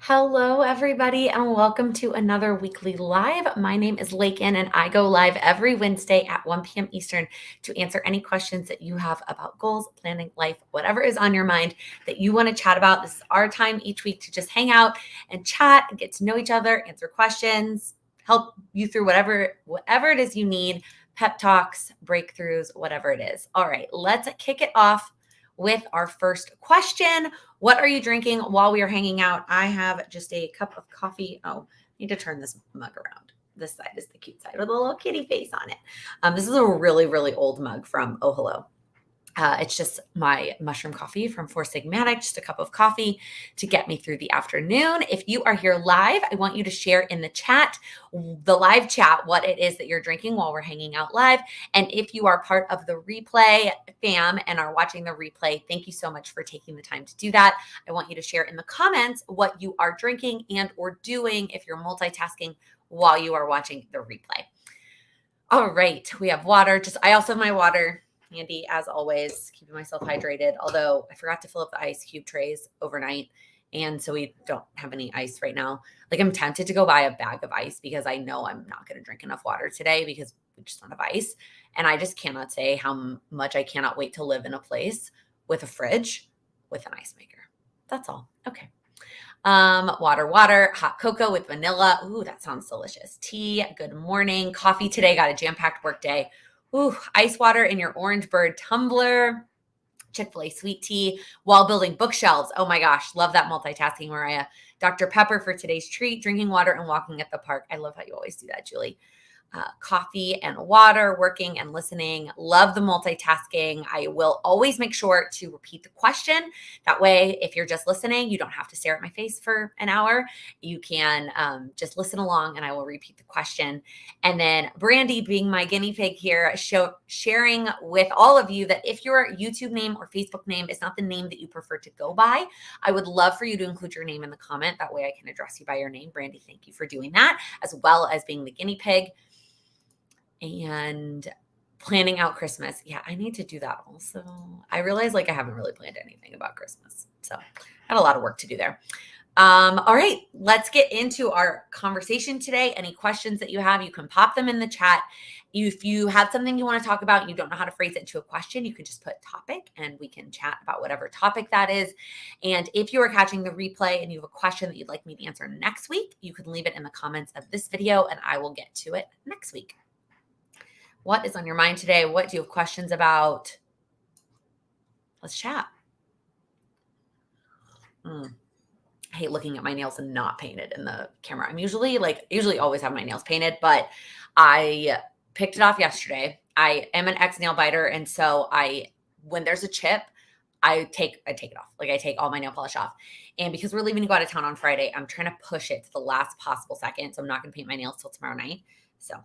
Hello, everybody, and welcome to another weekly live. My name is Laken, and I go live every Wednesday at 1 p.m. Eastern to answer any questions that you have about goals, planning, life, whatever is on your mind that you want to chat about. This is our time each week to just hang out and chat and get to know each other, answer questions, help you through whatever it is you need, pep talks, breakthroughs, whatever it is. All right, let's kick it off with our first question. What are you drinking while we are hanging out? I have just a cup of coffee. Oh, I need to turn this mug around. This side is the cute side with a little kitty face on it. This is a really, really old mug from Oh Hello. It's just my mushroom coffee from Four Sigmatic, just a cup of coffee to get me through the afternoon. If you are here live, I want you to share in the chat, the live chat, what it is that you're drinking while we're hanging out live. And if you are part of the replay fam and are watching the replay, thank you so much for taking the time to do that. I want you to share in the comments what you are drinking and or doing if you're multitasking while you are watching the replay. All right, we have water. I also have my water handy as always, keeping myself hydrated. Although I forgot to fill up the ice cube trays overnight, and so we don't have any ice right now. Like I'm tempted to go buy a bag of ice because I know I'm not going to drink enough water today because we just don't have ice. And I just cannot say how much I cannot wait to live in a place with a fridge with an ice maker. That's all. Okay. Water, hot cocoa with vanilla. Ooh, that sounds delicious. Tea, good morning. Coffee today, got a jam-packed work day. Ooh, ice water in your Orange Bird tumbler. Chick-fil-A sweet tea while building bookshelves. Oh my gosh, love that multitasking, Mariah. Dr. Pepper for today's treat, drinking water and walking at the park. I love how you always do that, Julie. Coffee and water, working and listening. Love the multitasking. I will always make sure to repeat the question. That way, if you're just listening, you don't have to stare at my face for an hour. You can just listen along and I will repeat the question. And then Brandy, being my guinea pig here, sharing with all of you that if your YouTube name or Facebook name is not the name that you prefer to go by, I would love for you to include your name in the comment. That way I can address you by your name. Brandy, thank you for doing that, as well as being the guinea pig. And planning out Christmas. Yeah, I need to do that also. I realize I haven't really planned anything about Christmas. So I had a lot of work to do there. All right, let's get into our conversation today. Any questions that you have, you can pop them in the chat. If you have something you want to talk about and you don't know how to phrase it into a question, you can just put topic and we can chat about whatever topic that is. And if you are catching the replay and you have a question that you'd like me to answer next week, you can leave it in the comments of this video and I will get to it next week. What is on your mind today? What do you have questions about? Let's chat. I hate looking at my nails and not painted in the camera. I'm usually always have my nails painted, but I picked it off yesterday. I am an ex nail biter. And so when there's a chip, I take it off. I take all my nail polish off. And because we're leaving to go out of town on Friday, I'm trying to push it to the last possible second. So I'm not going to paint my nails till tomorrow night. So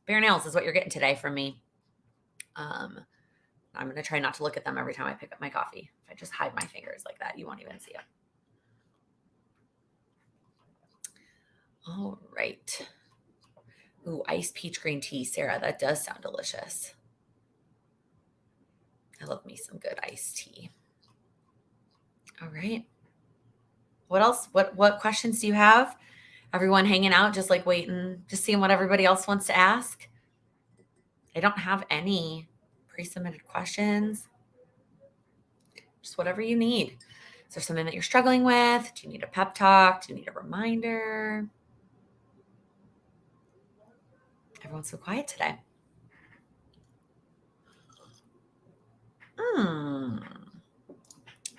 bare nails is what you're getting today from me. I'm going to try not to look at them every time I pick up my coffee. If I just hide my fingers like that, you won't even see it. All right. Ooh, iced peach green tea, Sarah. That does sound delicious. I love me some good iced tea. All right. What else? What questions do you have? Everyone hanging out, just waiting, just seeing what everybody else wants to ask. I don't have any pre-submitted questions. Just whatever you need. Is there something that you're struggling with? Do you need a pep talk? Do you need a reminder? Everyone's so quiet today.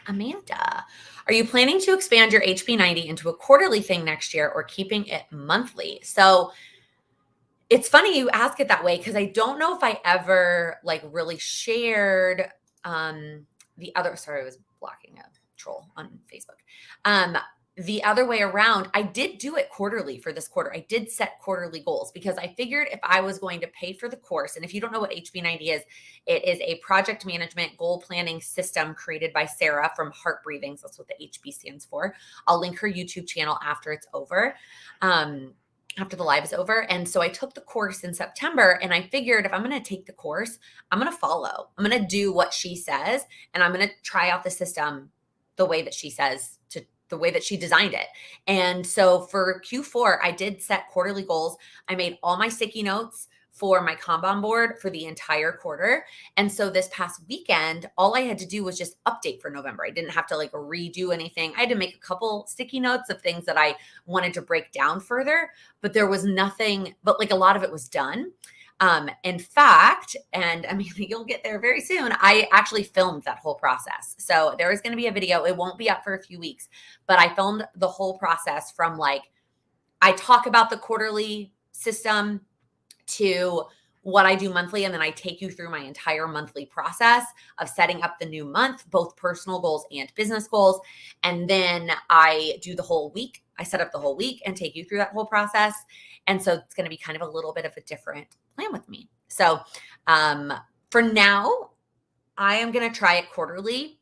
Amanda, are you planning to expand your HB90 into a quarterly thing next year or keeping it monthly? So it's funny you ask it that way because I don't know if I ever really shared the other. Sorry, I was blocking a troll on Facebook. The other way around, I did do it quarterly for this quarter. I did set quarterly goals because I figured if I was going to pay for the course, and if you don't know what HB90 is, it is a project management goal planning system created by Sarah from Heart Breathings. That's what the HB stands for. I'll link her YouTube channel after it's over. After the live is over. And so I took the course in September and I figured if I'm going to take the course, I'm going to follow. I'm going to do what she says and I'm going to try out the system the way that she says the way that she designed it. And so for Q4, I did set quarterly goals. I made all my sticky notes for my Kanban board for the entire quarter. And so this past weekend, all I had to do was just update for November. I didn't have to like redo anything. I had to make a couple sticky notes of things that I wanted to break down further, but there was nothing, but like a lot of it was done. In fact, and I mean, you'll get there very soon, I actually filmed that whole process. So there is going to be a video. It won't be up for a few weeks, but I filmed the whole process from like, I talk about the quarterly system to what I do monthly. And then I take you through my entire monthly process of setting up the new month, both personal goals and business goals. And then I do the whole week. I set up the whole week and take you through that whole process. And so it's going to be kind of a little bit of a different plan with me. So for now, I am going to try it quarterly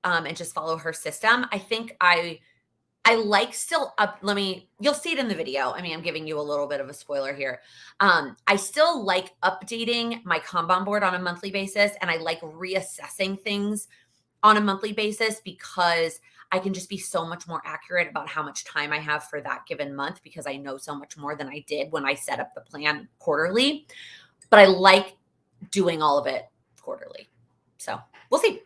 and just follow her system. I think I like still up, you'll see it in the video. I mean, I'm giving you a little bit of a spoiler here. I still like updating my Kanban board on a monthly basis, and I like reassessing things on a monthly basis because I can just be so much more accurate about how much time I have for that given month because I know so much more than I did when I set up the plan quarterly. But I like doing all of it quarterly. So we'll see.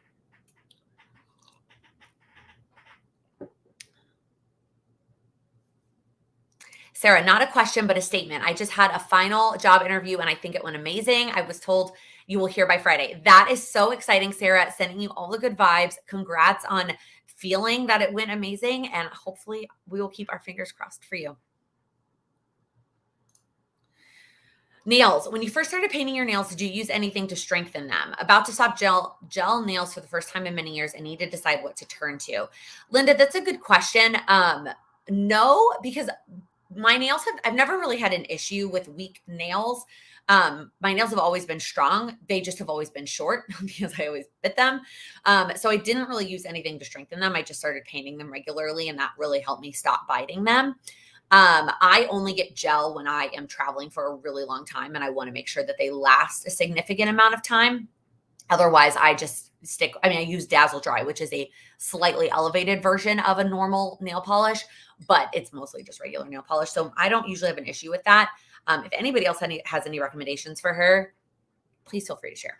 Sarah, not a question, but a statement. I just had a final job interview and I think it went amazing. I was told you will hear by Friday. That is so exciting, Sarah. Sending you all the good vibes. Congrats on feeling that it went amazing. And hopefully we will keep our fingers crossed for you. Nails. When you first started painting your nails, did you use anything to strengthen them? About to stop gel nails for the first time in many years and need to decide what to turn to. Linda, that's a good question. No, because my nails I've never really had an issue with weak nails. My nails have always been strong. They just have always been short because I always bit them. So I didn't really use anything to strengthen them. I just started painting them regularly and that really helped me stop biting them. I only get gel when I am traveling for a really long time and I want to make sure that they last a significant amount of time. Otherwise, I just I use Dazzle Dry, which is a slightly elevated version of a normal nail polish, but it's mostly just regular nail polish. So I don't usually have an issue with that. If anybody else has any recommendations for her, please feel free to share.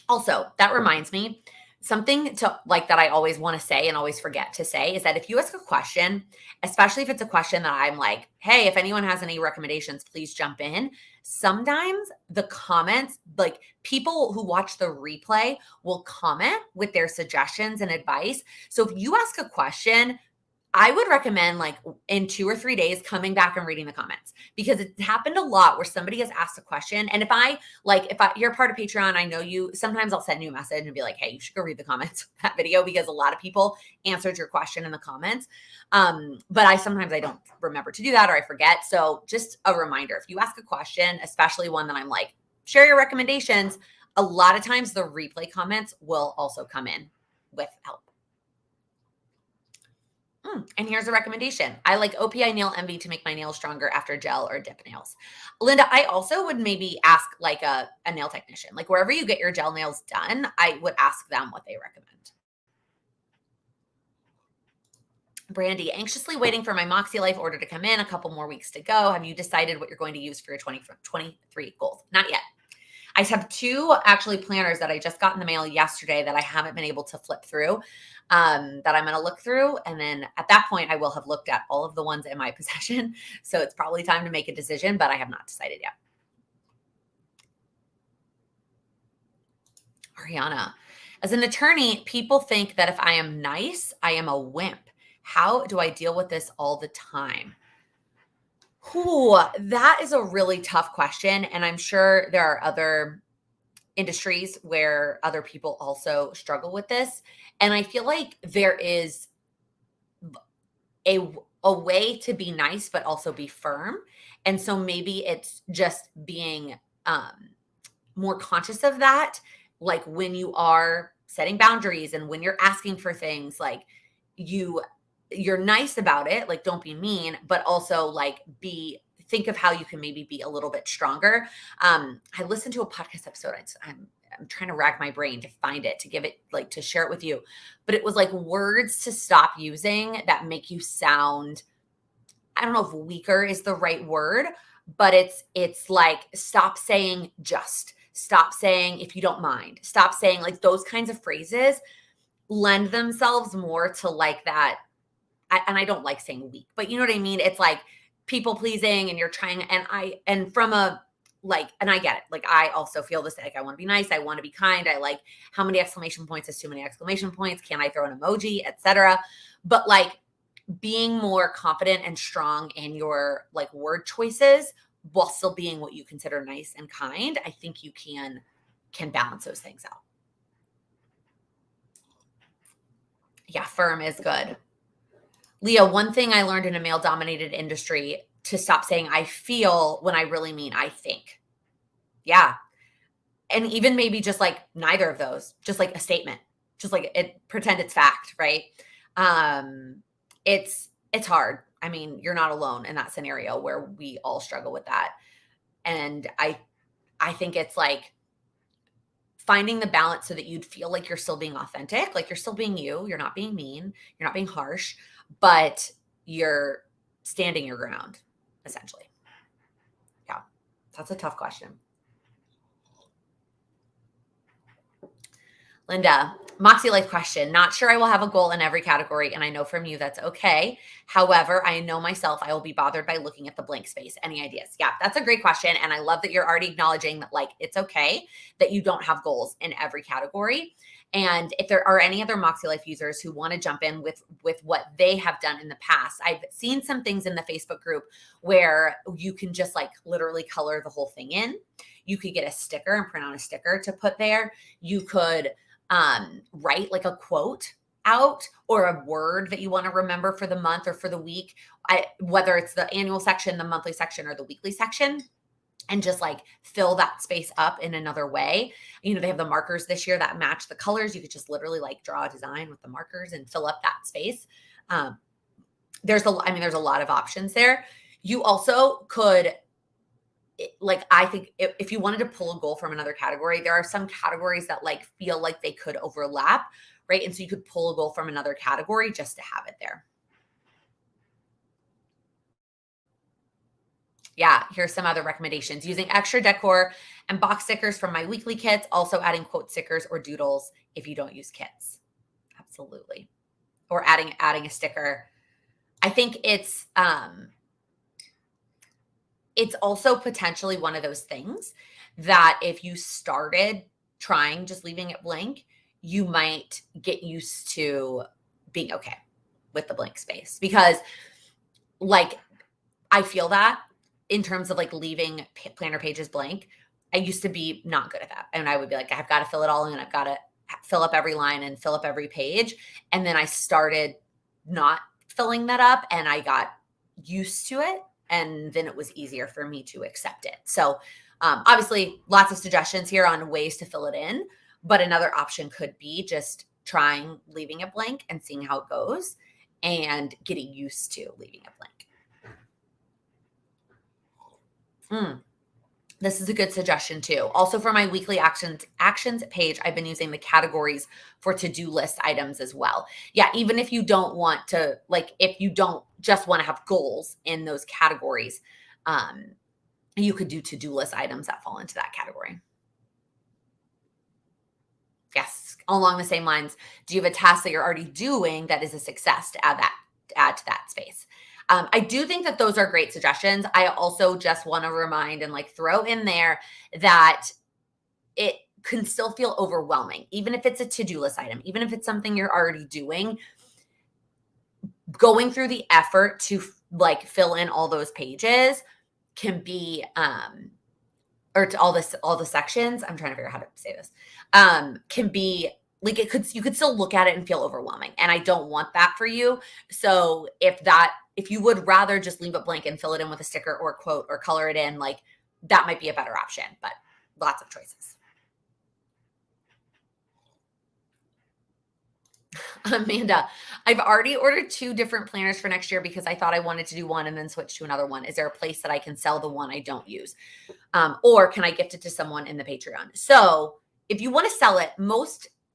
Also, that reminds me, something to like that I always want to say and always forget to say is that if you ask a question, especially if it's a question that I'm like, hey, if anyone has any recommendations, please jump in. Sometimes the comments, like people who watch the replay will comment with their suggestions and advice. So if you ask a question, I would recommend like in 2 or 3 days coming back and reading the comments because it's happened a lot where somebody has asked a question. And if you're part of Patreon, I know you, sometimes I'll send you a message and be like, hey, you should go read the comments of that video because a lot of people answered your question in the comments. But sometimes I don't remember to do that or I forget. So just a reminder, if you ask a question, especially one that I'm like, share your recommendations, a lot of times the replay comments will also come in with help. And here's a recommendation. I like OPI Nail Envy to make my nails stronger after gel or dip nails. Linda, I also would maybe ask like a nail technician, like wherever you get your gel nails done, I would ask them what they recommend. Brandy, anxiously waiting for my Moxie Life order to come in. A couple more weeks to go. Have you decided what you're going to use for your 2023 goals? Not yet. I have 2 actually planners that I just got in the mail yesterday that I haven't been able to flip through that I'm going to look through. And then at that point, I will have looked at all of the ones in my possession. So it's probably time to make a decision, but I have not decided yet. Ariana, as an attorney, people think that if I am nice, I am a wimp. How do I deal with this all the time? Ooh, that is a really tough question. And I'm sure there are other industries where other people also struggle with this. And I feel like there is a way to be nice, but also be firm. And so maybe it's just being more conscious of that. Like when you are setting boundaries and when you're asking for things, like you're nice about it, like don't be mean, but also like think of how you can maybe be a little bit stronger. I listened to a podcast episode. I'm trying to rack my brain to find it, to give it, like, to share it with you. But it was like words to stop using that make you sound, I don't know if weaker is the right word, but it's like, stop saying just, stop saying if you don't mind, stop saying, like, those kinds of phrases lend themselves more to like that. And I don't like saying weak, but you know what I mean? It's like people pleasing and you're trying, and from a, like, and I get it. Like, I also feel this, like, I want to be nice. I want to be kind. I like, how many exclamation points is too many exclamation points? Can I throw an emoji, etc. But like, being more confident and strong in your like word choices while still being what you consider nice and kind, I think you can balance those things out. Yeah, firm is good. Leah, one thing I learned in a male dominated industry, to stop saying I feel when I really mean I think. Yeah. And even maybe just like neither of those, just like a statement, just like it, pretend it's fact, right? Um, it's hard. I mean, you're not alone in that scenario where we all struggle with that. And I think it's like finding the balance so that you'd feel like you're still being authentic, like you're still being you, you're not being mean, you're not being harsh, but you're standing your ground, essentially. Yeah, that's a tough question. Linda, Moxie Life question. Not sure I will have a goal in every category, and I know from you that's okay. However, I know myself, I will be bothered by looking at the blank space. Any ideas? Yeah, that's a great question. And I love that you're already acknowledging that, like, it's okay that you don't have goals in every category. And if there are any other Moxie Life users who want to jump in with what they have done in the past, I've seen some things in the Facebook group where you can just like literally color the whole thing in. You could get a sticker and print out a sticker to put there. You could write like a quote out or a word that you want to remember for the month or for the week, whether it's the annual section, the monthly section, or the weekly section, and just like fill that space up in another way. You know, they have the markers this year that match the colors. You could just literally like draw a design with the markers and fill up that space. There's a lot of options there. You also could, like, I think if you wanted to pull a goal from another category, there are some categories that like feel like they could overlap, right? And so you could pull a goal from another category just to have it there. Yeah, here's some other recommendations. Using extra decor and box stickers from my weekly kits, also adding quote stickers or doodles if you don't use kits. Absolutely. Or adding a sticker. I think it's also potentially one of those things that if you started trying just leaving it blank, you might get used to being okay with the blank space. Because like, I feel that in terms of like leaving planner pages blank, I used to be not good at that. And I would be like, I've got to fill it all in. I've got to fill up every line and fill up every page. And then I started not filling that up and I got used to it. And then it was easier for me to accept it. So obviously lots of suggestions here on ways to fill it in, but another option could be just trying leaving it blank and seeing how it goes and getting used to leaving it blank. This is a good suggestion too. Also for my weekly actions page, I've been using the categories for to-do list items as well. Yeah, even if you don't want to, like, if you don't just want to have goals in those categories, you could do to-do list items that fall into that category. Yes, along the same lines, do you have a task that you're already doing that is a success to add to that space? I do think that those are great suggestions. I also just want to remind and like throw in there that it can still feel overwhelming, even if it's a to-do list item, even if it's something you're already doing. Going through the effort to like fill in all those pages can be, or to all the sections. I'm trying to figure out how to say this. Can be like, you could still look at it and feel overwhelming. And I don't want that for you. So if you would rather just leave it blank and fill it in with a sticker or a quote or color it in, like, that might be a better option, but lots of choices. Amanda, I've already ordered 2 different planners for next year because I thought I wanted to do one and then switch to another one. Is there a place that I can sell the one I don't use? Or can I gift it to someone in the Patreon? So if you want to sell it, and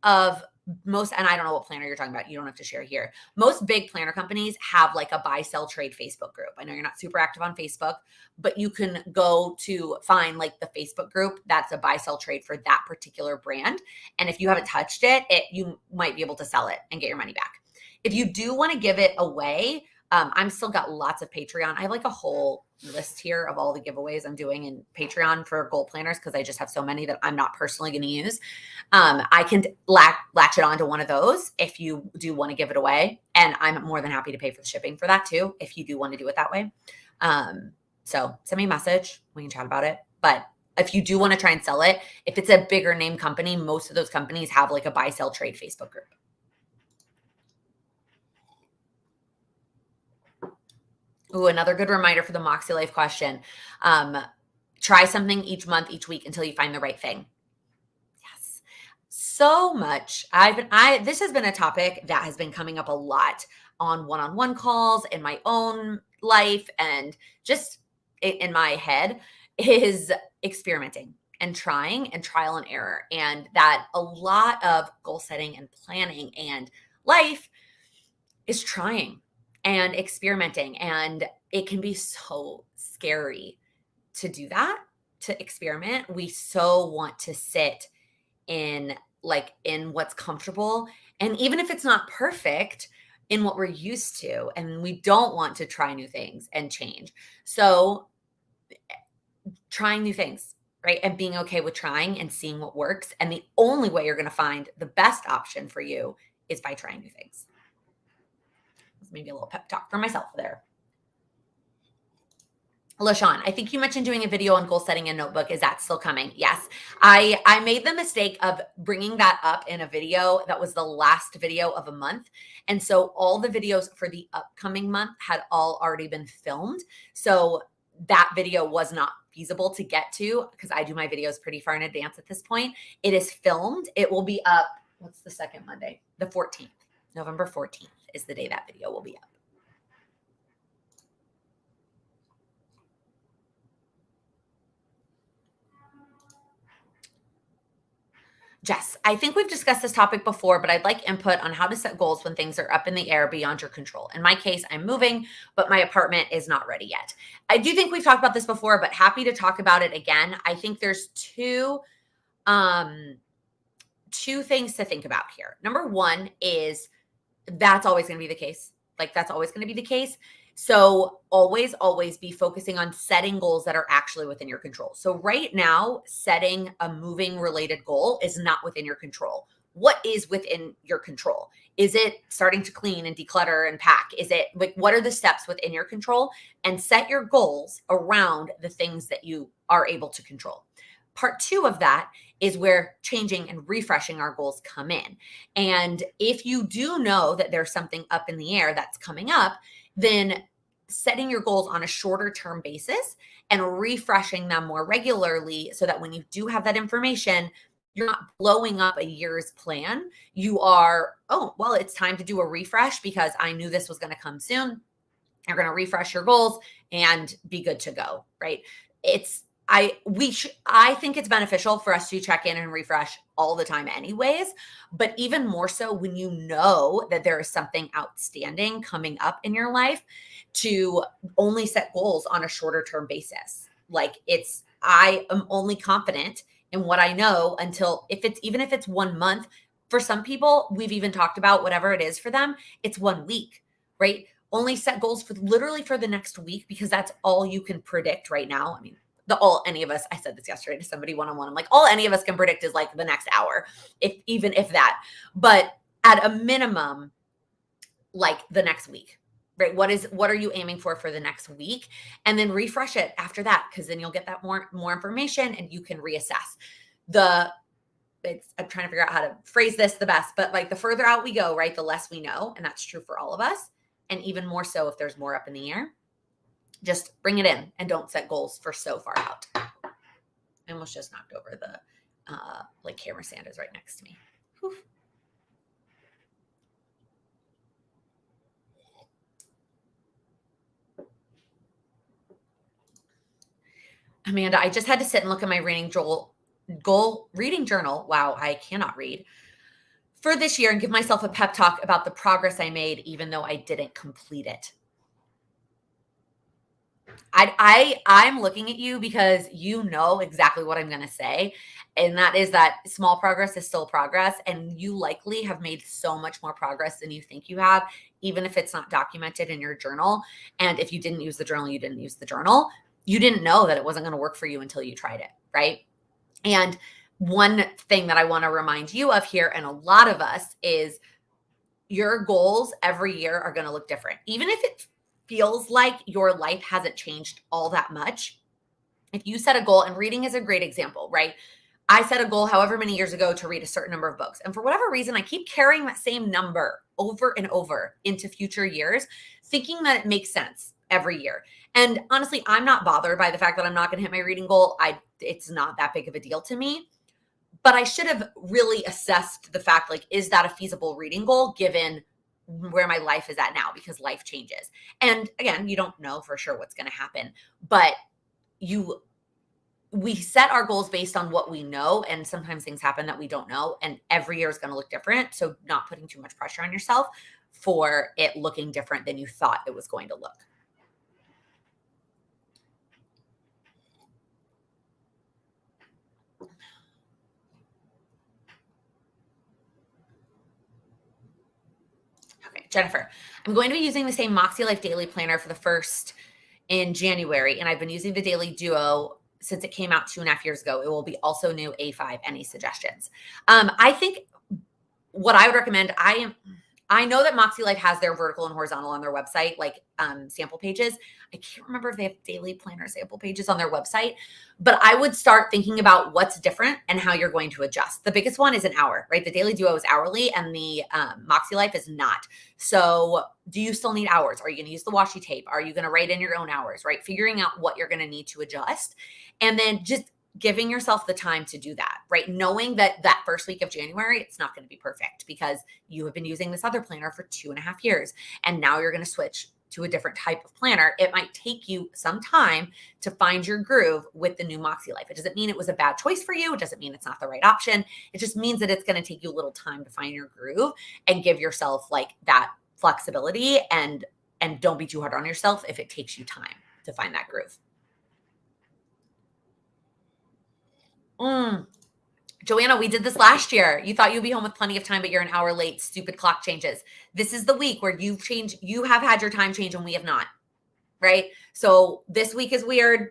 I don't know what planner you're talking about. You don't have to share here. Most big planner companies have like a buy, sell, trade Facebook group. I know you're not super active on Facebook, but you can go to find like the Facebook group that's a buy, sell, trade for that particular brand. And if you haven't touched it, you might be able to sell it and get your money back. If you do want to give it away, I'm still got lots of Patreon. I have like a whole list here of all the giveaways I'm doing in Patreon for goal planners because I just have so many that I'm not personally going to use. I can latch it onto one of those if you do want to give it away. And I'm more than happy to pay for the shipping for that too, if you do want to do it that way. So send me a message. We can chat about it. But if you do want to try and sell it, if it's a bigger name company, most of those companies have like a buy, sell, trade Facebook group. Ooh, another good reminder for the Moxie Life question. Try something each month, each week until you find the right thing. Yes. So much. This has been a topic that has been coming up a lot on one-on-one calls in my own life and just in my head is experimenting and trying and trial and error. And that a lot of goal setting and planning and life is trying and experimenting. And it can be so scary to do that, to experiment. We so want to sit in what's comfortable. And even if it's not perfect, in what we're used to. And we don't want to try new things and change. So trying new things, right? And being okay with trying and seeing what works. And the only way you're going to find the best option for you is by trying new things. Maybe a little pep talk for myself there. LaShawn, I think you mentioned doing a video on goal setting in Notebook. Is that still coming? Yes. I made the mistake of bringing that up in a video that was the last video of a month. And so all the videos for the upcoming month had all already been filmed. So that video was not feasible to get to because I do my videos pretty far in advance at this point. It is filmed. It will be up. What's the second Monday? The 14th. November 14th is the day that video will be up. Jess, I think we've discussed this topic before, but I'd like input on how to set goals when things are up in the air beyond your control. In my case, I'm moving, but my apartment is not ready yet. I do think we've talked about this before, but happy to talk about it again. I think there's two things to think about here. Number one is that's always going to be the case. Like that's always going to be the case. So always, always be focusing on setting goals that are actually within your control. So right now, setting a moving related goal is not within your control. What is within your control? Is it starting to clean and declutter and pack? Is it like, what are the steps within your control? And set your goals around the things that you are able to control. Part two of that is where changing and refreshing our goals come in. And if you do know that there's something up in the air that's coming up, then setting your goals on a shorter term basis and refreshing them more regularly so that when you do have that information, you're not blowing up a year's plan. You are, oh, well, it's time to do a refresh because I knew this was going to come soon. You're going to refresh your goals and be good to go, right? I think it's beneficial for us to check in and refresh all the time anyways, but even more so when you know that there is something outstanding coming up in your life to only set goals on a shorter term basis. Like I am only confident in what I know until even if it's 1 month. For some people, we've even talked about whatever it is for them, it's 1 week, right? Only set goals for literally for the next week because that's all you can predict right now. I mean, any of us, I said this yesterday to somebody one-on-one. I'm like, all any of us can predict is like the next hour, even if that. But at a minimum, like the next week, right? What are you aiming for the next week? And then refresh it after that, because then you'll get that more information and you can reassess. I'm trying to figure out how to phrase this the best, but like the further out we go, right, the less we know. And that's true for all of us. And even more so if there's more up in the air. Just bring it in and don't set goals for so far out. I almost just knocked over the camera stand is right next to me. Whew. Amanda, I just had to sit and look at my reading goal reading journal. Wow, I cannot read for this year and give myself a pep talk about the progress I made, even though I didn't complete it. I'm looking at you because you know exactly what I'm going to say. And that is that small progress is still progress. And you likely have made so much more progress than you think you have, even if it's not documented in your journal. And if you didn't use the journal, you didn't use the journal. You didn't know that it wasn't going to work for you until you tried it. Right. And one thing that I want to remind you of here, and a lot of us, is your goals every year are going to look different. Even if it feels like your life hasn't changed all that much, if you set a goal, and reading is a great example, right? I set a goal however many years ago to read a certain number of books. And for whatever reason, I keep carrying that same number over and over into future years, thinking that it makes sense every year. And honestly, I'm not bothered by the fact that I'm not going to hit my reading goal. It's not that big of a deal to me. But I should have really assessed the fact, like, is that a feasible reading goal given where my life is at now? Because life changes. And again, you don't know for sure what's going to happen, but we set our goals based on what we know. And sometimes things happen that we don't know. And every year is going to look different. So not putting too much pressure on yourself for it looking different than you thought it was going to look. Okay, Jennifer, I'm going to be using the same Moxie Life Daily Planner for the first in January, and I've been using the Daily Duo since it came out 2.5 years ago. It will be also new A5. Any suggestions? I think what I would recommend, I know that Moxie Life has their vertical and horizontal on their website, like sample pages. I can't remember if they have daily planner sample pages on their website, but I would start thinking about what's different and how you're going to adjust. The biggest one is an hour, right? The Daily Duo is hourly and the Moxie Life is not. So do you still need hours? Are you going to use the washi tape? Are you going to write in your own hours, right? Figuring out what you're going to need to adjust, and then just giving yourself the time to do that, right? Knowing that that first week of January, it's not going to be perfect because you have been using this other planner for 2.5 years. And now you're going to switch to a different type of planner. It might take you some time to find your groove with the new Moxie Life. It doesn't mean it was a bad choice for you. It doesn't mean it's not the right option. It just means that it's going to take you a little time to find your groove and give yourself like that flexibility, and don't be too hard on yourself if it takes you time to find that groove. Joanna, we did this last year. You thought you'd be home with plenty of time, but you're an hour late. Stupid clock changes. This is the week where you have had your time change and we have not, right? So this week is weird.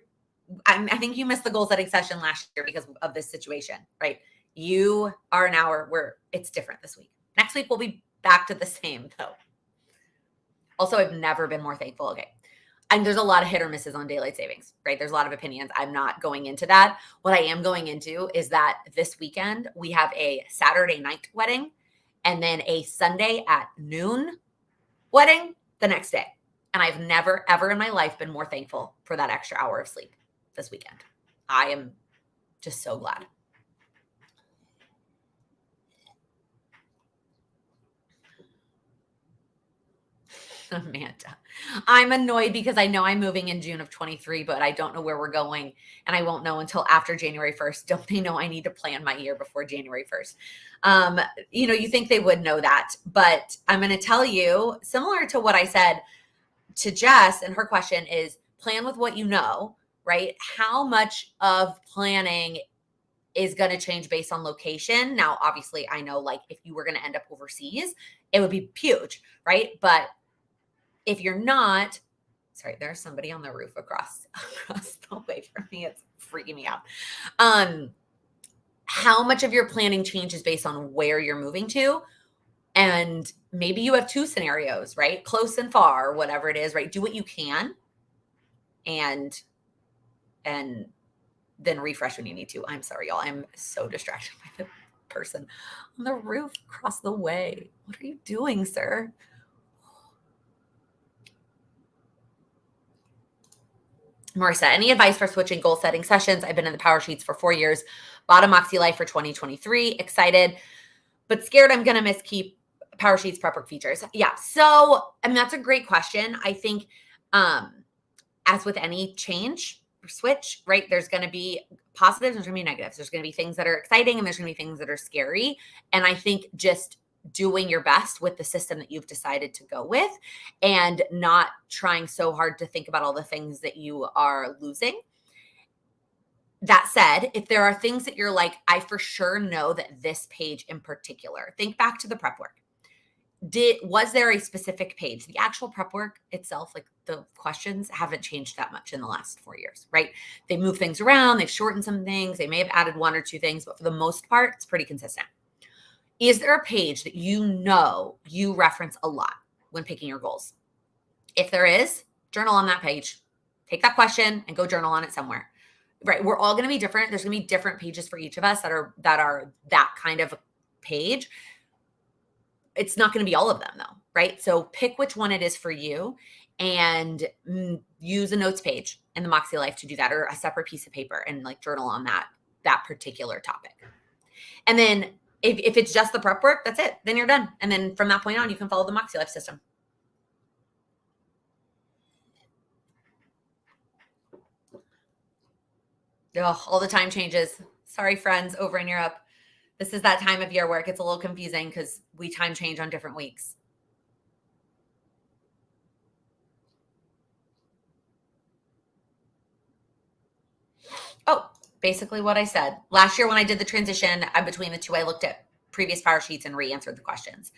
I think you missed the goal setting session last year because of this situation, right? You are an hour where it's different this week. Next week, we'll be back to the same though. Also, I've never been more thankful. Okay. And there's a lot of hit or misses on daylight savings, right? There's a lot of opinions. I'm not going into that. What I am going into is that this weekend we have a Saturday night wedding and then a Sunday at noon wedding the next day. And I've never, ever in my life been more thankful for that extra hour of sleep this weekend. I am just so glad. Amanda, I'm annoyed because I know I'm moving in June of 23, but I don't know where we're going. And I won't know until after January 1st. Don't they know I need to plan my year before January 1st? You think they would know that, but I'm going to tell you, similar to what I said to Jess, and her question is plan with what you know, right? How much of planning is going to change based on location? Now, obviously, I know like if you were going to end up overseas, it would be huge, right? But if you're not, sorry, there's somebody on the roof across the way from me. It's freaking me out. How much of your planning changes based on where you're moving to? And maybe you have two scenarios, right? Close and far, whatever it is, right? Do what you can and then refresh when you need to. I'm sorry, y'all. I'm so distracted by the person on the roof across the way. What are you doing, sir? Marissa, any advice for switching goal setting sessions? I've been in the Power Sheets for 4 years, bought a Moxie Life for 2023, excited, but scared I'm going to miss keep Power Sheets prep work features. Yeah. So, that's a great question. I think, as with any change or switch, right, there's going to be positives, there's going to be negatives. There's going to be things that are exciting and there's going to be things that are scary. And I think just doing your best with the system that you've decided to go with and not trying so hard to think about all the things that you are losing. That said, if there are things that you're like, I for sure know that this page in particular, think back to the prep work. Was there a specific page? The actual prep work itself, like the questions haven't changed that much in the last 4 years, right? They move things around, they've shortened some things, they may have added 1 or 2 things, but for the most part, it's pretty consistent. Is there a page that you know you reference a lot when picking your goals? If there is, journal on that page. Take that question and go journal on it somewhere. Right? We're all going to be different. There's going to be different pages for each of us that are that kind of page. It's not going to be all of them though, right? So pick which one it is for you and use a notes page in the Moxie Life to do that, or a separate piece of paper and like journal on that particular topic. And then if it's just the prep work, that's it. Then you're done. And then from that point on, you can follow the Moxie Life system. Oh, all the time changes. Sorry, friends over in Europe. This is that time of year where it gets a little confusing because we time change on different weeks. Oh, basically what I said. Last year when I did the transition between the two, I looked at previous power sheets and re-answered the questions.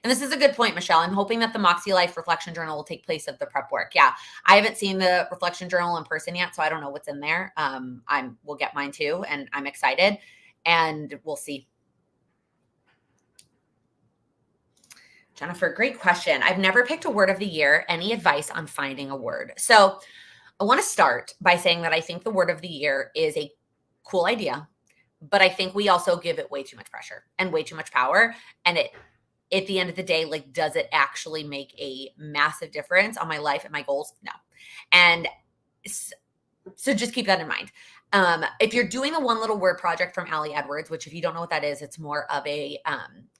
And this is a good point, Michelle. I'm hoping that the Moxie Life reflection journal will take place of the prep work. Yeah, I haven't seen the reflection journal in person yet, so I don't know what's in there. We'll get mine too, and I'm excited, and we'll see. Jennifer, great question. I've never picked a word of the year. Any advice on finding a word? So I want to start by saying that I think the word of the year is a cool idea, but I think we also give it way too much pressure and way too much power. And at the end of the day, like, does it actually make a massive difference on my life and my goals? No. And so just keep that in mind. If you're doing the one little word project from Allie Edwards, which if you don't know what that is, it's more of a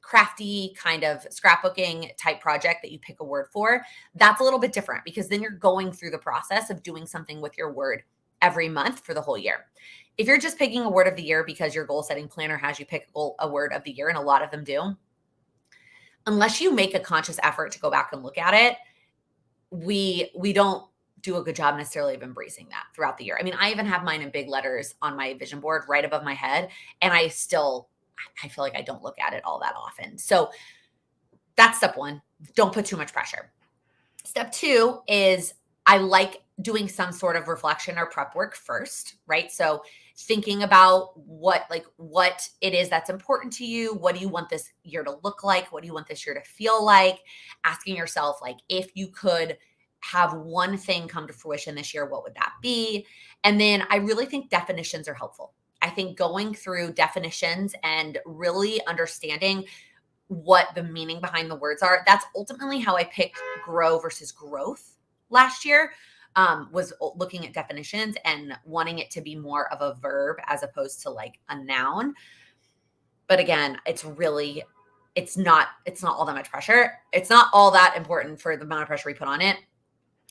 crafty kind of scrapbooking type project that you pick a word for. That's a little bit different because then you're going through the process of doing something with your word every month for the whole year. If you're just picking a word of the year because your goal setting planner has you pick a word of the year, and a lot of them do, unless you make a conscious effort to go back and look at it, we don't do a good job necessarily of embracing that throughout the year. I mean, I even have mine in big letters on my vision board right above my head, and I feel like I don't look at it all that often. So that's step one. Don't put too much pressure. Step two is I like doing some sort of reflection or prep work first, right? So thinking about what it is that's important to you. What do you want this year to look like? What do you want this year to feel like? Asking yourself, like, if you could have one thing come to fruition this year, what would that be? And then I really think definitions are helpful. I think going through definitions and really understanding what the meaning behind the words are, that's ultimately how I picked grow versus growth last year, was looking at definitions and wanting it to be more of a verb as opposed to like a noun. But again, it's not all that much pressure. It's not all that important for the amount of pressure we put on it.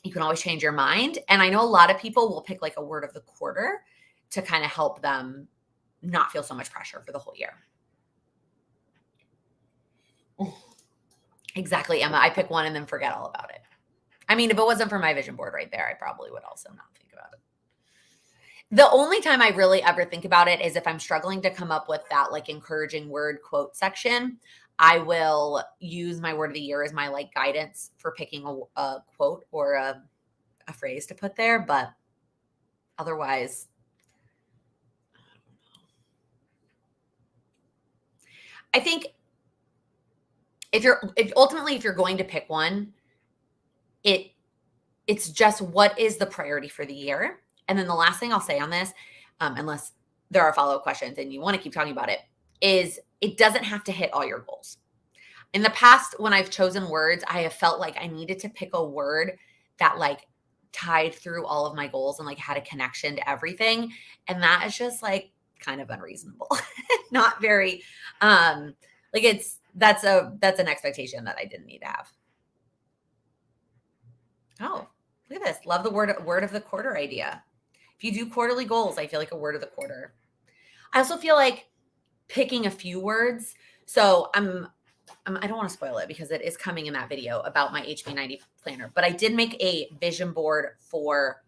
You can always change your mind. And I know a lot of people will pick like a word of the quarter to kind of help them not feel so much pressure for the whole year. Exactly, Emma. I pick one and then forget all about it. I mean, if it wasn't for my vision board right there, I probably would also not think about it. The only time I really ever think about it is if I'm struggling to come up with that like encouraging word quote section. I will use my word of the year as my like guidance for picking a quote or a phrase to put there. But otherwise, I think if you're going to pick one, it's just what is the priority for the year. And then the last thing I'll say on this, unless there are follow-up questions and you want to keep talking about it, is it doesn't have to hit all your goals. In the past, when I've chosen words, I have felt like I needed to pick a word that like tied through all of my goals and like had a connection to everything. And that is just like kind of unreasonable. Not very, that's an expectation that I didn't need to have. Oh, look at this. Love the word of the quarter idea. If you do quarterly goals, I feel like a word of the quarter. I also feel like picking a few words. So I don't want to spoil it because it is coming in that video about my HB90 planner, but I did make a vision board for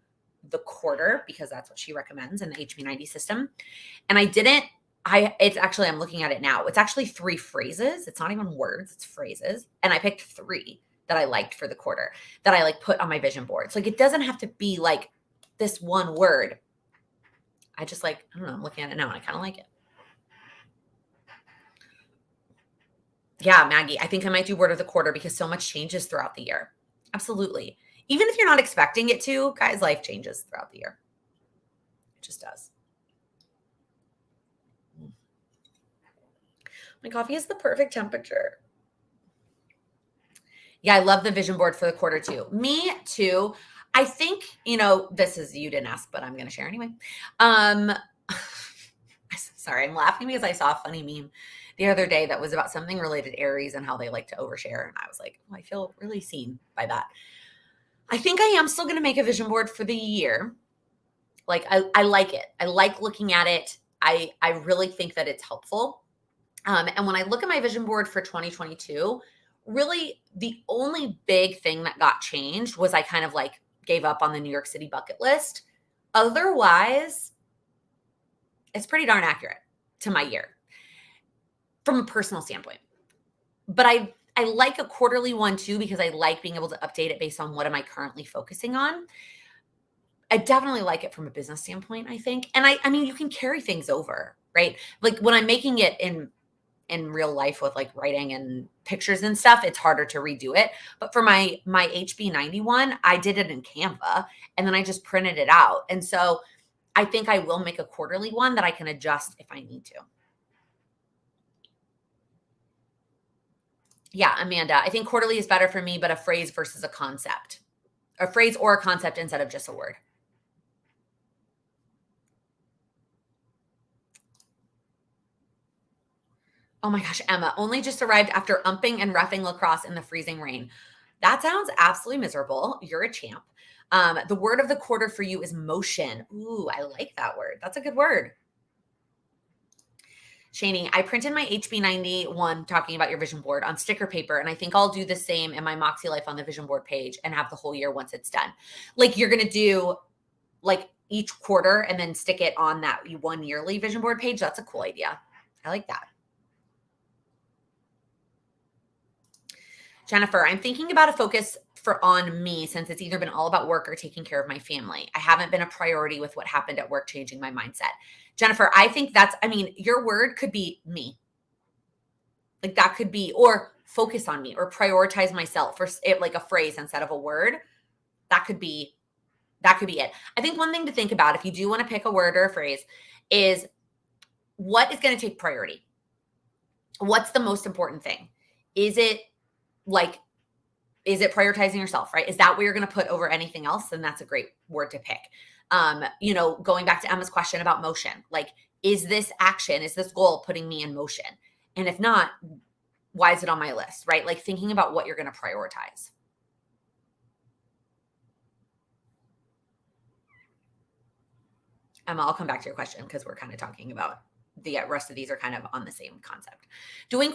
the quarter because that's what she recommends in the HB90 system. And it's actually, I'm looking at it now. It's actually 3 phrases. It's not even words, it's phrases. And I picked 3 that I liked for the quarter that I like put on my vision board. So like, it doesn't have to be like this one word. I just like, I don't know, I'm looking at it now and I kind of like it. Yeah, Maggie, I think I might do word of the quarter because so much changes throughout the year. Absolutely. Even if you're not expecting it to, guys, life changes throughout the year. It just does. My coffee is the perfect temperature. Yeah, I love the vision board for the quarter too. Me too. I think, you didn't ask, but I'm going to share anyway. Sorry, I'm laughing because I saw a funny meme the other day that was about something related to Aries and how they like to overshare. And I was like, oh, I feel really seen by that. I think I am still going to make a vision board for the year. Like, I like it. I like looking at it. I really think that it's helpful. And when I look at my vision board for 2022, really the only big thing that got changed was I kind of like gave up on the New York City bucket list. Otherwise, it's pretty darn accurate to my year from a personal standpoint. But I like a quarterly one too, because I like being able to update it based on what am I currently focusing on. I definitely like it from a business standpoint, I think. And I mean, you can carry things over, right? Like when I'm making it in real life with like writing and pictures and stuff, it's harder to redo it. But for my HB91, I did it in Canva and then I just printed it out. And so I think I will make a quarterly one that I can adjust if I need to. Yeah, Amanda, I think quarterly is better for me, but a phrase versus a concept. A phrase or a concept instead of just a word. Oh my gosh, Emma, only just arrived after umping and reffing lacrosse in the freezing rain. That sounds absolutely miserable. You're a champ. The word of the quarter for you is motion. Ooh, I like that word. That's a good word. Shani, I printed my HB91 talking about your vision board on sticker paper, and I think I'll do the same in my Moxie Life on the vision board page and have the whole year once it's done. Like you're going to do like each quarter and then stick it on that one yearly vision board page. That's a cool idea. I like that. Jennifer, I'm thinking about a focus on me since it's either been all about work or taking care of my family. I haven't been a priority with what happened at work, changing my mindset. Jennifer, I think your word could be me. Like that could be, or focus on me or prioritize myself for it, like a phrase instead of a word. That could be it. I think one thing to think about if you do want to pick a word or a phrase is what is going to take priority? What's the most important thing? Is it prioritizing yourself, right? Is that what you're going to put over anything else? Then that's a great word to pick. Going back to Emma's question about motion, like, is this action, is this goal putting me in motion? And if not, why is it on my list, right? Like thinking about what you're going to prioritize. Emma, I'll come back to your question because we're kind of talking about the rest of these are kind of on the same concept. Doing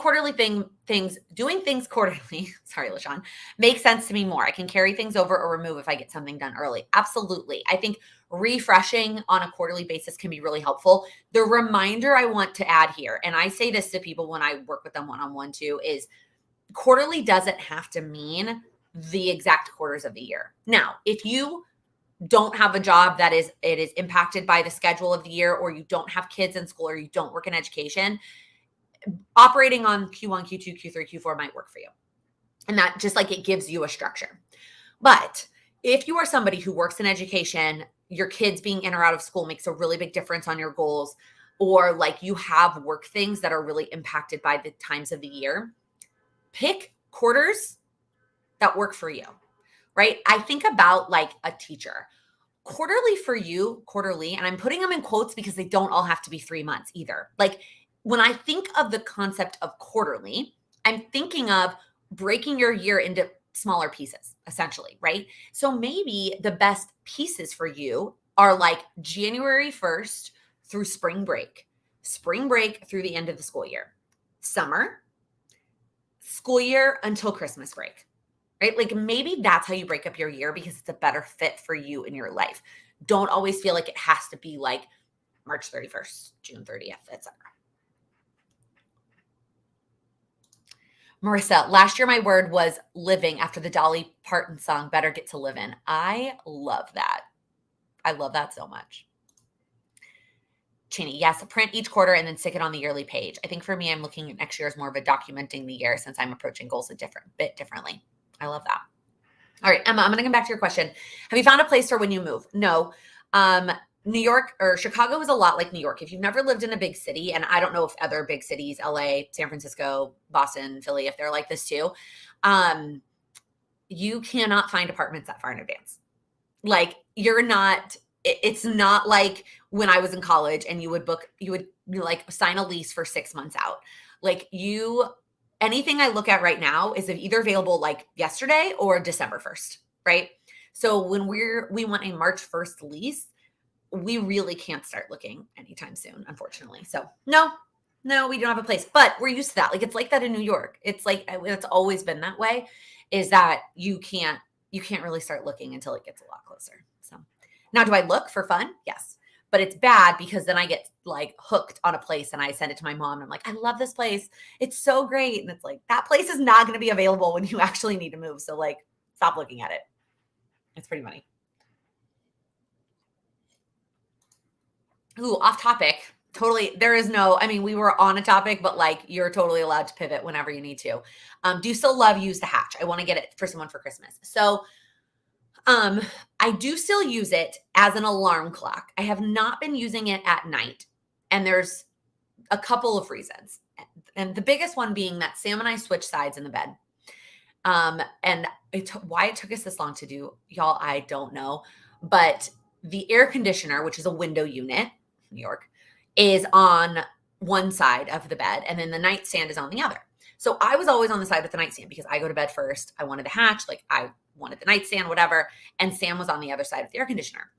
things quarterly, sorry, LaShawn, makes sense to me more. I can carry things over or remove if I get something done early. Absolutely. I think refreshing on a quarterly basis can be really helpful. The reminder I want to add here, and I say this to people when I work with them one-on-one too, is quarterly doesn't have to mean the exact quarters of the year. Now, if you don't have a job that is impacted by the schedule of the year, or you don't have kids in school, or you don't work in education, operating on Q1, Q2, Q3, Q4 might work for you. And that just like it gives you a structure. But if you are somebody who works in education, your kids being in or out of school makes a really big difference on your goals, or like you have work things that are really impacted by the times of the year, pick quarters that work for you. Right? I think about like a teacher. Quarterly for you, and I'm putting them in quotes because they don't all have to be 3 months either. Like when I think of the concept of quarterly, I'm thinking of breaking your year into smaller pieces, essentially, right? So maybe the best pieces for you are like January 1st through spring break through the end of the school year, summer, school year until Christmas break, right? Like maybe that's how you break up your year because it's a better fit for you in your life. Don't always feel like it has to be like March 31st, June 30th, etc. Marissa, last year my word was living after the Dolly Parton song, Better Get to Livin'. I love that. I love that so much. Cheney, yes, print each quarter and then stick it on the yearly page. I think for me, I'm looking at next year as more of a documenting the year since I'm approaching goals a bit differently. I love that. All right, Emma, I'm going to come back to your question. Have you found a place for when you move? No. New York or Chicago is a lot like New York. If you've never lived in a big city, and I don't know if other big cities, LA, San Francisco, Boston, Philly, if they're like this too, you cannot find apartments that far in advance. Like it's not like when I was in college and you would like sign a lease for 6 months out. Like anything I look at right now is either available like yesterday or December 1st, right? So when we want a March 1st lease, we really can't start looking anytime soon, unfortunately. So no, we don't have a place, but we're used to that. Like it's like that in New York. It's like it's always been that way, is that you can't really start looking until it gets a lot closer. So now, do I look for fun? Yes. But it's bad because then I get like hooked on a place and I send it to my mom. And I'm like, I love this place. It's so great. And it's like, that place is not going to be available when you actually need to move. So like, stop looking at it. It's pretty funny. Ooh, off topic. Totally. There is we were on a topic, but like you're totally allowed to pivot whenever you need to. Do you still use the hatch? I want to get it for someone for Christmas. So I do still use it as an alarm clock. I have not been using it at night. And there's a couple of reasons. And the biggest one being that Sam and I switch sides in the bed. And why it took us this long to do, y'all, I don't know. But the air conditioner, which is a window unit, New York, is on one side of the bed. And then the nightstand is on the other. So I was always on the side with the nightstand because I go to bed first. I wanted the hatch, like I wanted the nightstand, whatever. And Sam was on the other side of the air conditioner.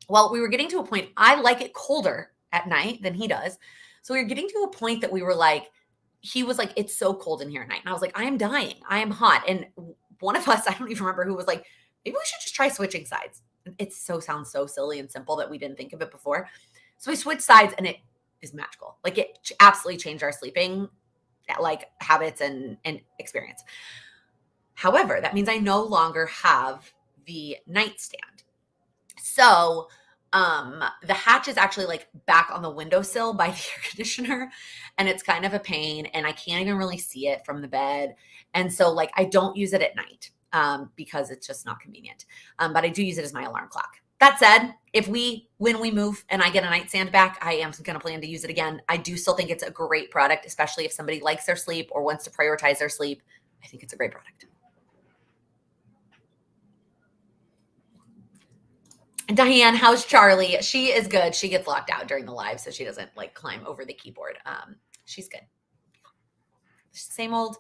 Well, we were getting to a point, I like it colder at night than he does. So we were getting to a point that we were like, he was like, it's so cold in here at night. And I was like, I am dying. I am hot. And one of us, I don't even remember who, was like, maybe we should just try switching sides. It sounds so silly and simple that we didn't think of it before. So we switched sides and it is magical. Like it absolutely changed our sleeping like habits and experience. However, that means I no longer have the nightstand. So the hatch is actually like back on the windowsill by the air conditioner, and it's kind of a pain, and I can't even really see it from the bed. And so like I don't use it at night because it's just not convenient. But I do use it as my alarm clock. That said, when we move and I get a nightstand back, I am going to plan to use it again. I do still think it's a great product, especially if somebody likes their sleep or wants to prioritize their sleep. I think it's a great product. Diane, how's Charlie? She is good. She gets locked out during the live, so she doesn't like climb over the keyboard. She's good. Same old.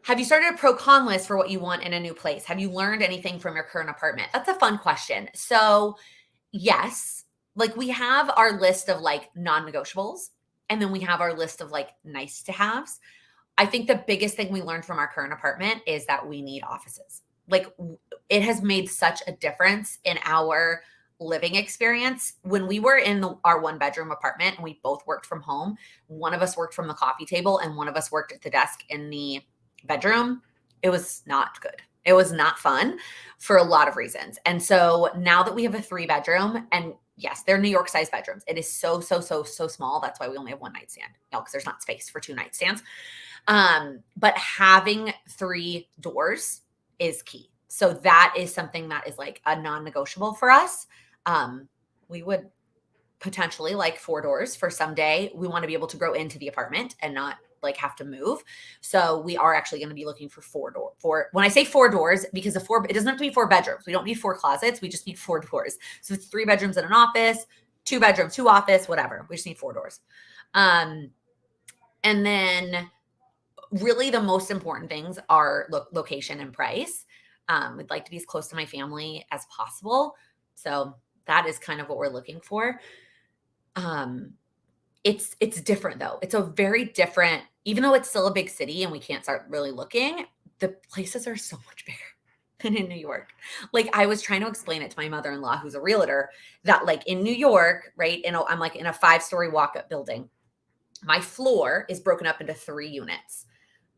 Have you started a pro-con list for what you want in a new place? Have you learned anything from your current apartment? That's a fun question. So yes, like we have our list of like non-negotiables, and then we have our list of like nice to haves. I think the biggest thing we learned from our current apartment is that we need offices. Like it has made such a difference in our living experience. When we were in our 1-bedroom apartment and we both worked from home, one of us worked from the coffee table and one of us worked at the desk in the bedroom. It was not good. It was not fun for a lot of reasons. And so now that we have a 3-bedroom, and yes, they're New York sized bedrooms. It is so small. That's why we only have one nightstand, because there's not space for 2 nightstands. But having 3 doors is key. So that is something that is like a non-negotiable for us. We would potentially like 4 doors for someday. We want to be able to grow into the apartment and not like have to move. So we are actually going to be looking for 4 doors. When I say 4 doors, because it doesn't have to be 4 bedrooms. We don't need 4 closets. We just need 4 doors. So it's 3 bedrooms and an office, 2 bedrooms, 2 office, whatever. We just need 4 doors. And then really the most important things are location and price. We'd like to be as close to my family as possible. So that is kind of what we're looking for. Um, it's different though. It's a very different, even though it's still a big city and we can't start really looking, the places are so much bigger than in New York. Like I was trying to explain it to my mother-in-law, who's a realtor, that like in New York, right? And I'm like in a 5-story walk-up building. My floor is broken up into 3 units.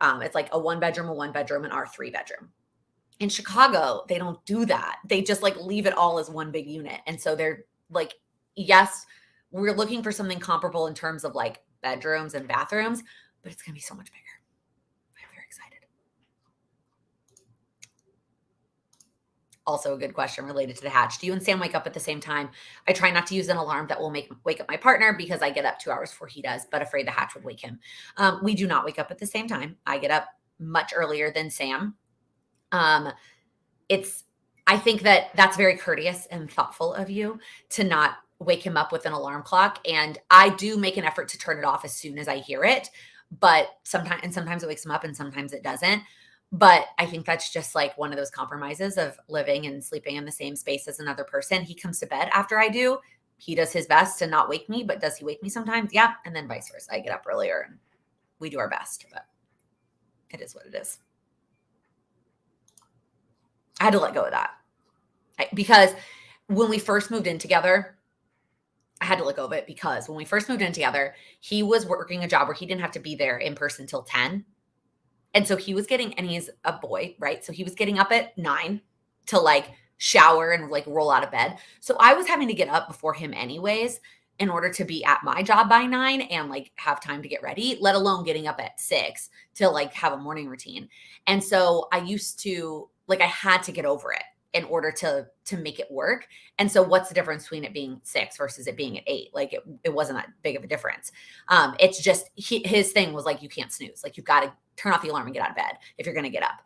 It's like a 1 bedroom, and our 3 bedroom. In Chicago, they don't do that. They just like leave it all as one big unit. And so they're like, yes, we're looking for something comparable in terms of like bedrooms and bathrooms, but it's going to be so much bigger. I'm very excited. Also a good question related to the hatch. Do you and Sam wake up at the same time? I try not to use an alarm that will wake up my partner because I get up 2 hours before he does, but afraid the hatch would wake him. We do not wake up at the same time. I get up much earlier than Sam. I think that that's very courteous and thoughtful of you to not wake him up with an alarm clock. And I do make an effort to turn it off as soon as I hear it, but sometimes it wakes him up and sometimes it doesn't. But I think that's just like one of those compromises of living and sleeping in the same space as another person. He comes to bed after I do. He does his best to not wake me, but does he wake me sometimes? Yeah. And then vice versa. I get up earlier and we do our best, but it is what it is. I had to let go of that because when we first moved in together, I had to let go of it because when we first moved in together, he was working a job where he didn't have to be there in person till 10. And so he was getting, and he's a boy, right? So he was getting up at 9 to like shower and like roll out of bed. So I was having to get up before him anyways in order to be at my job by 9 and like have time to get ready, let alone getting up at 6 to like have a morning routine. And so I used to like, I had to get over it in order to make it work. And so what's the difference between it being 6 versus it being at 8? Like it wasn't that big of a difference. It's just his thing was like, you can't snooze. Like you've got to turn off the alarm and get out of bed if you're going to get up.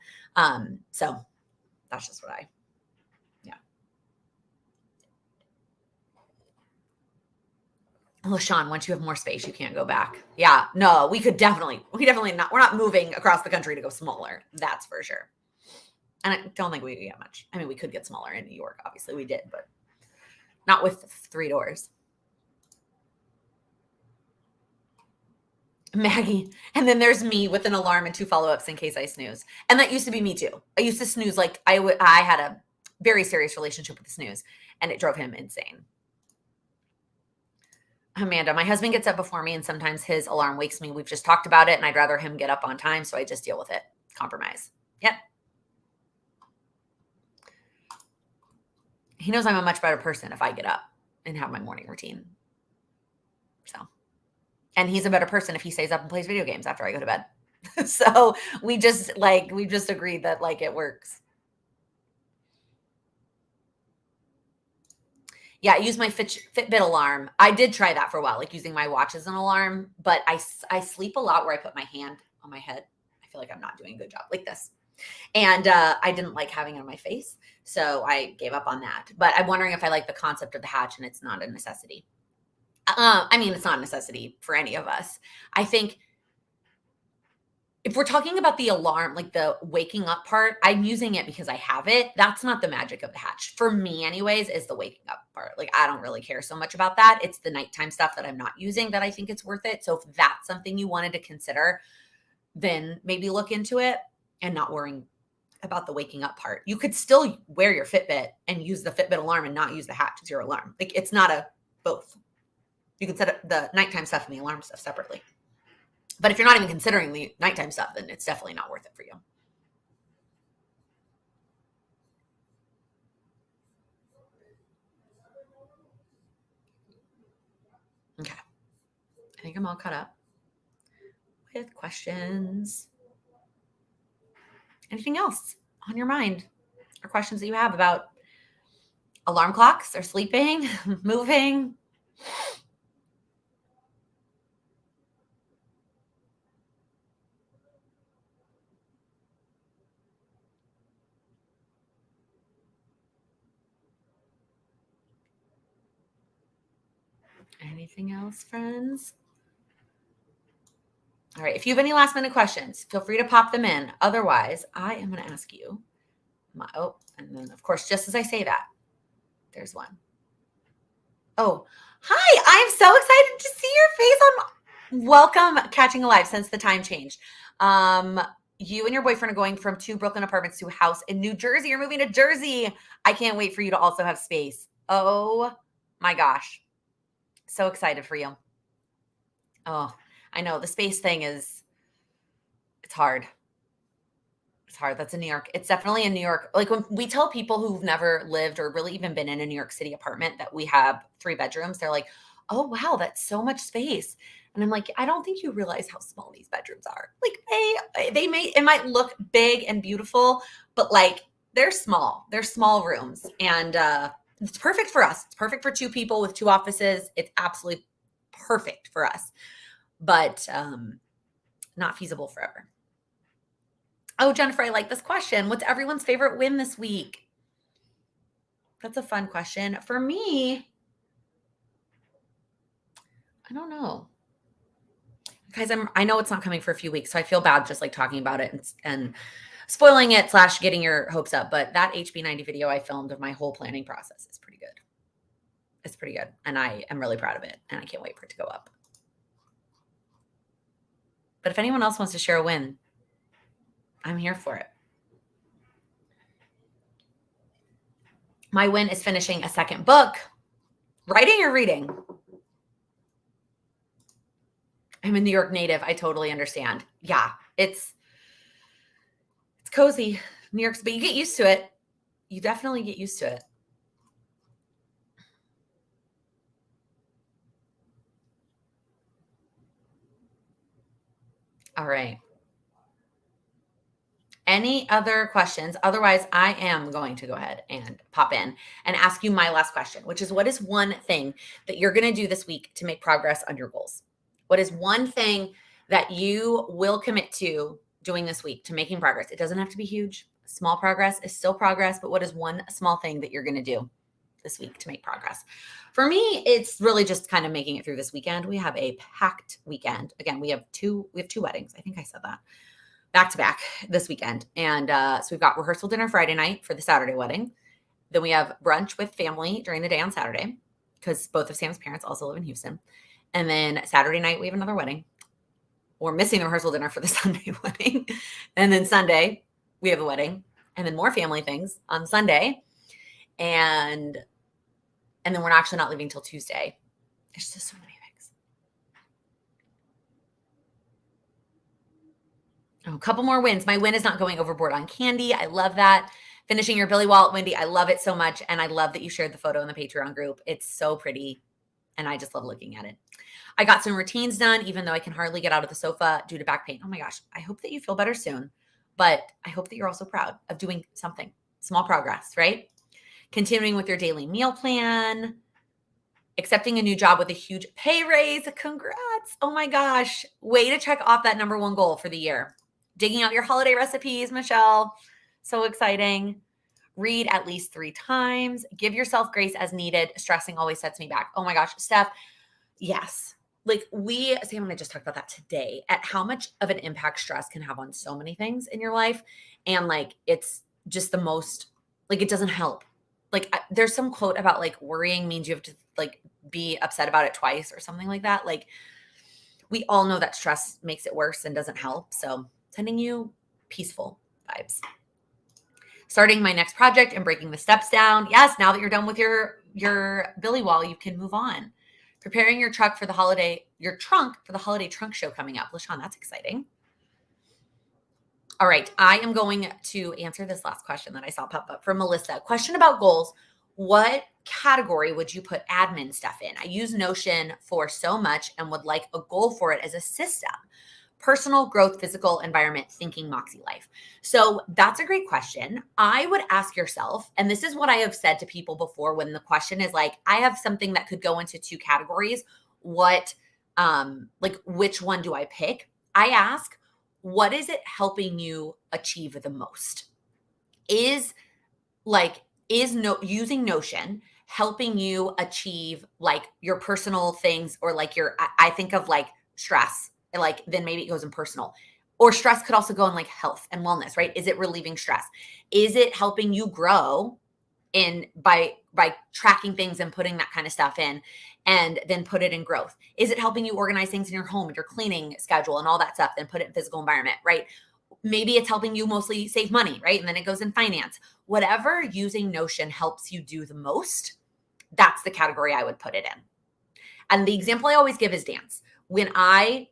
So that's just what yeah. LaShawn, once you have more space, you can't go back. Yeah, no, we definitely not, we're not moving across the country to go smaller. That's for sure. And I don't think we could get much. I mean, we could get smaller in New York. Obviously we did, but not with 3 doors. Maggie. And then there's me with an alarm and 2 follow-ups in case I snooze. And that used to be me too. I used to snooze. Like I had a very serious relationship with the snooze and it drove him insane. Amanda, my husband gets up before me and sometimes his alarm wakes me. We've just talked about it and I'd rather him get up on time. So I just deal with it. Compromise. Yep. He knows I'm a much better person if I get up and have my morning routine. So, and he's a better person if he stays up and plays video games after I go to bed. So we've just agreed that like it works. Yeah, I use my Fitbit alarm. I did try that for a while, like using my watch as an alarm, but I sleep a lot where I put my hand on my head. I feel like I'm not doing a good job like this. And I didn't like having it on my face. So I gave up on that. But I'm wondering if I like the concept of the hatch and it's not a necessity. I mean, it's not a necessity for any of us. I think if we're talking about the alarm, like the waking up part, I'm using it because I have it. That's not the magic of the hatch. For me, anyways, is the waking up part. Like, I don't really care so much about that. It's the nighttime stuff that I'm not using that I think it's worth it. So if that's something you wanted to consider, then maybe look into it and not worrying about the waking up part. You could still wear your Fitbit and use the Fitbit alarm and not use the hatch as your alarm. Like, it's not a both. You can set up the nighttime stuff and the alarm stuff separately. But if you're not even considering the nighttime stuff, then it's definitely not worth it for you. Okay. I think I'm all caught up with questions. Anything else on your mind or questions that you have about alarm clocks or sleeping, moving? Anything else, friends? All right. If you have any last minute questions, feel free to pop them in. Otherwise, I am going to ask you And then of course, just as I say that, there's one. Oh, hi. I'm so excited to see your face on. Welcome, Catching Alive, since the time changed. Um, you and your boyfriend are going from 2 Brooklyn apartments to a house in New Jersey. You're moving to Jersey. I can't wait for you to also have space. Oh my gosh. So excited for you. Oh, I know the space thing it's hard. It's hard. That's in New York. It's definitely in New York. Like when we tell people who've never lived or really even been in a New York City apartment that we have 3 bedrooms, they're like, "Oh, wow, that's so much space." And I'm like, "I don't think you realize how small these bedrooms are." Like they may it might look big and beautiful, but like they're small. They're small rooms. And it's perfect for us. It's perfect for 2 people with 2 offices. It's absolutely perfect for us. But not feasible forever. Oh, Jennifer, I like this question. What's everyone's favorite win this week? That's a fun question. For me, I don't know. Guys, I know it's not coming for a few weeks, so I feel bad just like talking about it and spoiling it / getting your hopes up. But that HB90 video I filmed of my whole planning process is pretty good. It's pretty good. And I am really proud of it. And I can't wait for it to go up. But if anyone else wants to share a win, I'm here for it. My win is finishing a second book. Writing or reading? I'm a New York native. I totally understand. Yeah, it's cozy. New York's, but you get used to it. You definitely get used to it. All right. Any other questions? Otherwise, I am going to go ahead and pop in and ask you my last question, which is what is one thing that you're going to do this week to make progress on your goals? What is one thing that you will commit to doing this week to making progress? It doesn't have to be huge. Small progress is still progress, but what is one small thing that you're going to do this week to make progress? For me, it's really just kind of making it through this weekend. We have a packed weekend. Again, we have two weddings. I think I said that back to back this weekend. And so we've got rehearsal dinner Friday night for the Saturday wedding. Then we have brunch with family during the day on Saturday because both of Sam's parents also live in Houston. And then Saturday night, we have another wedding. We're missing the rehearsal dinner for the Sunday wedding. And then Sunday, we have a wedding. And then more family things on Sunday. And then we're actually not leaving till Tuesday. There's just so many things. Oh, a couple more wins. My win is not going overboard on candy. I love that. Finishing your Billy wallet, Wendy. I love it so much. And I love that you shared the photo in the Patreon group. It's so pretty. And I just love looking at it. I got some routines done, even though I can hardly get out of the sofa due to back pain. Oh my gosh. I hope that you feel better soon. But I hope that you're also proud of doing something. Small progress, right? Continuing with your daily meal plan. Accepting a new job with a huge pay raise. Congrats. Oh my gosh. Way to check off that number 1 goal for the year. Digging out your holiday recipes, Michelle. So exciting. Read at least 3 times. Give yourself grace as needed. Stressing always sets me back. Oh my gosh, Steph. Yes. Like Sam and I just talked about that today at how much of an impact stress can have on so many things in your life. And like, it's just the most, like, it doesn't help. Like there's some quote about like worrying means you have to like be upset about it twice or something like that. Like we all know that stress makes it worse and doesn't help. So sending you peaceful vibes. Starting my next project and breaking the steps down. Yes, now that you're done with your Billy wall, you can move on. Preparing your trunk for the holiday trunk show coming up. LaShawn, that's exciting. All right, I am going to answer this last question that I saw pop up from Melissa. Question about goals. What category would you put admin stuff in? I use Notion for so much and would like a goal for it as a system. Personal growth, physical environment, thinking Moxie life. So that's a great question. I would ask yourself, and this is what I have said to people before when the question is like, I have something that could go into 2 categories. What, like which one do I pick? I ask, what is it helping you achieve the most? Is using Notion helping you achieve like your personal things or like I think of like stress, and like then maybe it goes in personal. Or stress could also go in like health and wellness, right? Is it relieving stress? Is it helping you grow in by tracking things and putting that kind of stuff in and then put it in growth? Is it helping you organize things in your home and your cleaning schedule and all that stuff, then put it in physical environment, right? Maybe it's helping you mostly save money, right? And then it goes in finance. Whatever using Notion helps you do the most, that's the category I would put it in. And the example I always give is dance. When I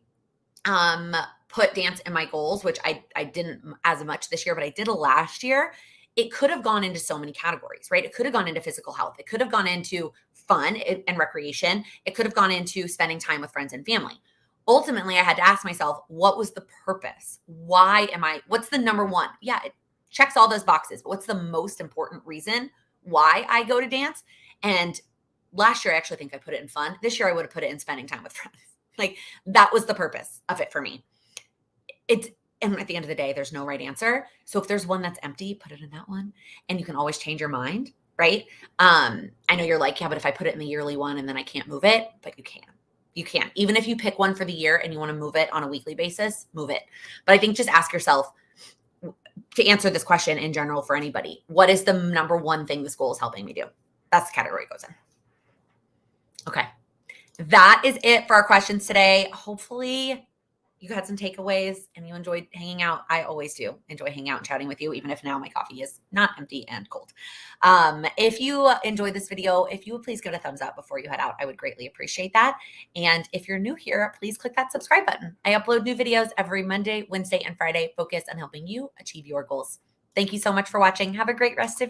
put dance in my goals, which I didn't as much this year, but I did last year, it could have gone into so many categories, right? It could have gone into physical health. It could have gone into fun and recreation. It could have gone into spending time with friends and family. Ultimately, I had to ask myself, what was the purpose? What's the number one? Yeah, it checks all those boxes, but what's the most important reason why I go to dance? And last year, I actually think I put it in fun. This year, I would have put it in spending time with friends. Like that was the purpose of it for me. And at the end of the day, there's no right answer. So if there's one that's empty, put it in that one. And you can always change your mind, right? I know you're like, yeah, but if I put it in the yearly one and then I can't move it, but you can. You can. Even if you pick one for the year and you want to move it on a weekly basis, move it. But I think just ask yourself, to answer this question in general for anybody, what is the number one thing this goal is helping me do? That's the category it goes in. Okay. That is it for our questions today. Hopefully you had some takeaways and you enjoyed hanging out. I always do enjoy hanging out and chatting with you, even if now my coffee is not empty and cold. If you enjoyed this video, if you would please give it a thumbs up before you head out, I would greatly appreciate that. And if you're new here, please click that subscribe button. I upload new videos every Monday, Wednesday, and Friday, focused on helping you achieve your goals. Thank you so much for watching. Have a great rest of your